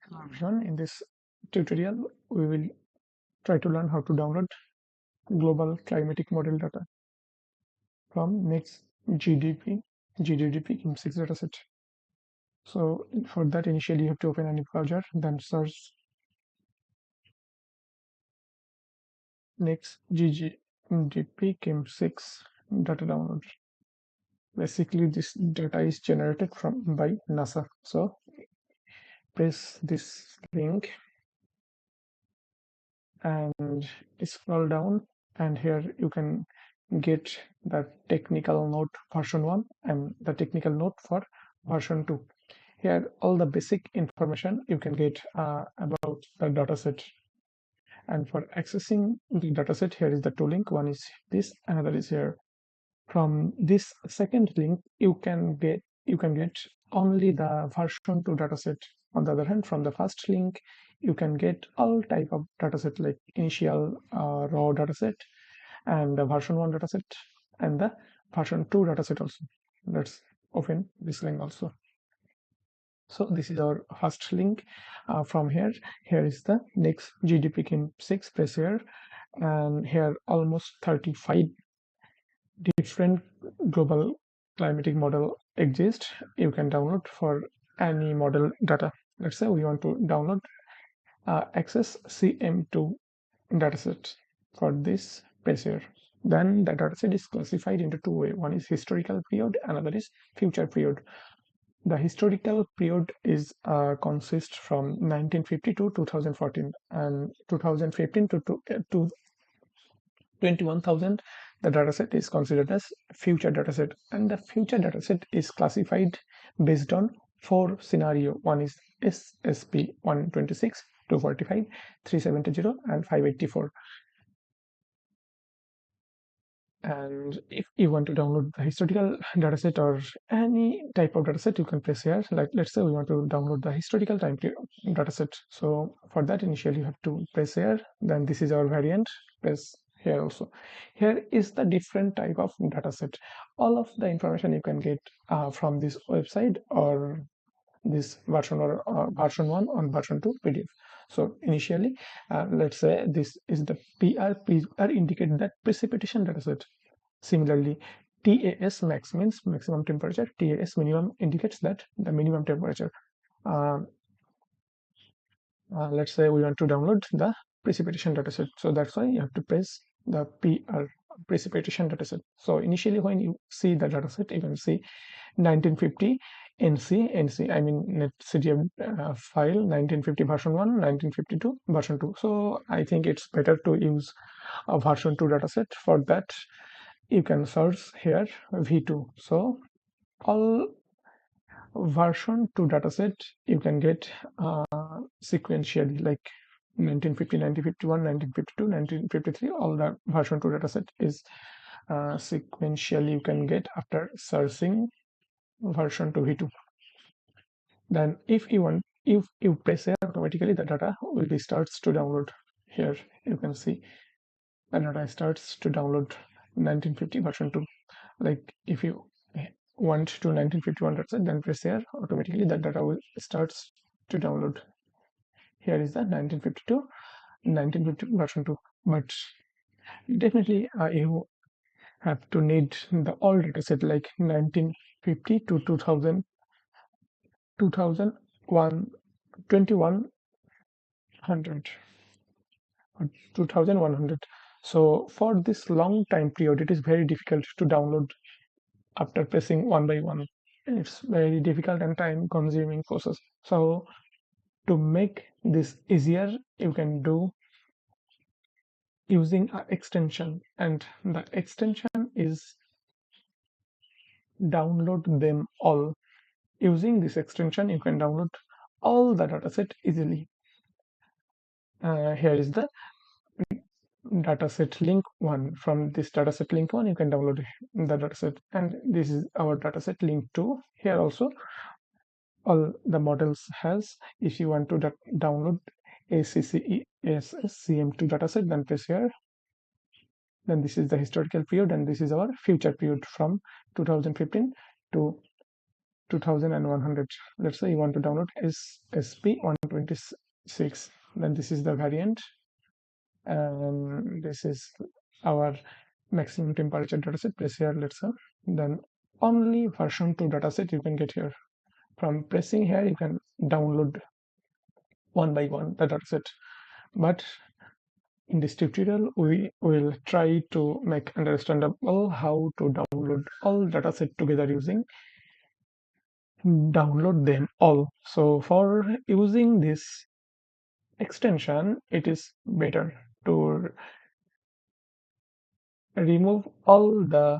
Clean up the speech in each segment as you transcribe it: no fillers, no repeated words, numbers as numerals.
Hello everyone, in this tutorial we will try to learn how to download global climatic model data from NEX GDDP CMIP6 dataset. So for that initially you have to open any browser, then search NEX GDDP CMIP6 data download. Basically this data is generated by NASA. So press this link and scroll down, and here you can get the technical note version 1 and the technical note for version 2. Here all the basic information you can get about the dataset, and for accessing the dataset here is the two link. One is this, another is here. From this second link you can get only the version 2 dataset. On the other hand, from the first link you can get all type of dataset like initial raw dataset and the version 1 dataset and the version 2 dataset also. Let's open this link also. So this is our first link. From here is the NEX GDP CMIP6 press here, and here almost 35 different global climatic model exist. You can download for any model data. Let's say we want to download access CM2 dataset. For this press here. Then the dataset is classified into two ways. One is historical period, another is future period. The historical period is consists from 1950 to 2014, and 2015 to 21,000. The dataset is considered as future dataset, and the future dataset is classified based on four scenario. One is SSP 126, 245, 370, and 584. And if you want to download the historical dataset or any type of dataset, you can press here. Like let's say we want to download the historical time period dataset. So for that initially you have to press here. Then this is our variant. Press here also. Here is the different type of dataset. All of the information you can get from this website or this version or version 1 on version 2 PDF. So initially, let's say this is the PR indicate that precipitation dataset. Similarly, TAS max means maximum temperature. TAS minimum indicates that the minimum temperature. Let's say we want to download the precipitation dataset. So that's why you have to press the PR precipitation dataset. So initially when you see the dataset, you can see 1950 NC, I mean NetCDF file 1950 version 1, 1952 version 2. So I think it's better to use a version 2 dataset. For that, you can search here V2. So all version 2 dataset you can get sequentially, like 1950, 1951, 1952, 1953. All the version 2 dataset is sequentially you can get after searching version 2 V2. Then if you press here, automatically the data will be starts to download. Here you can see the data starts to download 1950 version 2. Like if you want to 1951 dataset, then press here, automatically the data will starts to download. Here is the 1950 version 2. But definitely you have to need the all dataset like 1950 to 2000 2100 or 2100. So for this long time period it is very difficult to download after pressing one by one. It's very difficult and time consuming process. So to make this easier, you can do using an extension, and the extension is download them all. Using this extension you can download all the dataset easily. Here is the dataset link 1. From this dataset link 1 you can download the dataset, and this is our dataset link 2. Here also all the models has. If you want to download ACCESS-CM2 dataset, then press here. Then this is the historical period, and this is our future period from 2015 to 2100. Let's say you want to download SP126. Then this is the variant, and this is our maximum temperature dataset. Press here, let's say. Then only version 2 dataset you can get here. From pressing here, you can download one by one the dataset. But in this tutorial, we will try to make understandable how to download all dataset together using download them all. So for using this extension, it is better to remove all the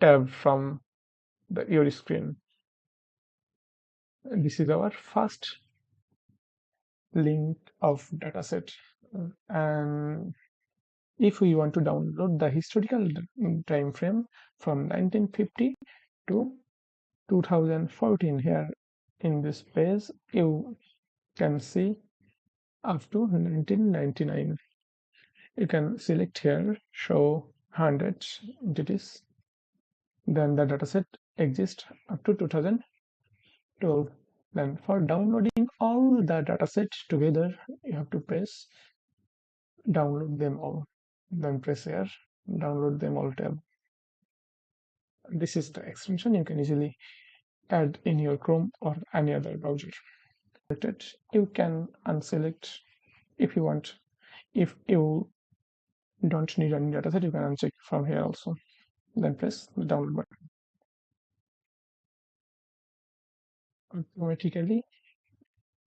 tab from your screen. This is our first link of dataset, and if we want to download the historical time frame from 1950 to 2014, here in this page you can see up to 1999. You can select here show 100 entities, then the dataset exists up to 2012. Then for downloading all the datasets together, you have to press download them all, then press here download them all tab. This is the extension you can easily add in your Chrome or any other browser. You can unselect if you want. If you don't need any dataset, you can uncheck from here also, then press the download button. Automatically,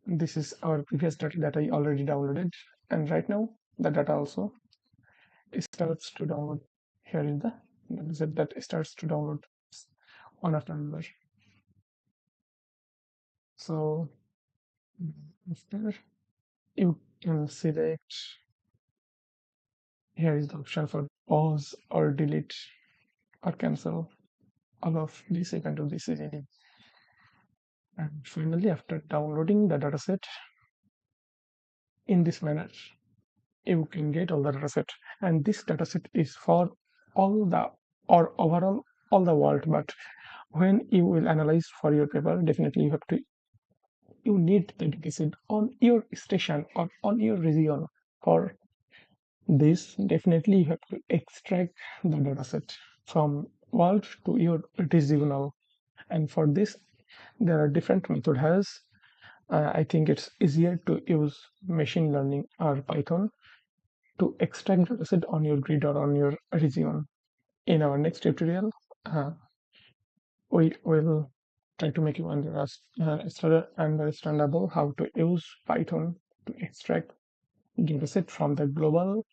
this is our previous data that I already downloaded, and right now the data also starts to download. Here is the dataset that starts to download one after another. So after you can select, here is the option for pause or delete or cancel. All of this you can do this easily. And finally, after downloading the dataset in this manner, you can get all the dataset, and this dataset is for all the or overall all the world. But when you will analyze for your paper, definitely you need the dataset on your station or on your region. For this, definitely you have to extract the dataset from world to your regional, and for this there are different method has. I think it's easier to use machine learning or Python to extract dataset on your grid or on your region. In our next tutorial, we will try to make you understandable how to use Python to extract dataset from the global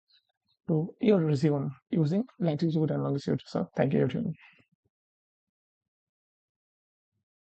to your region using latitude and longitude. So thank you everyone.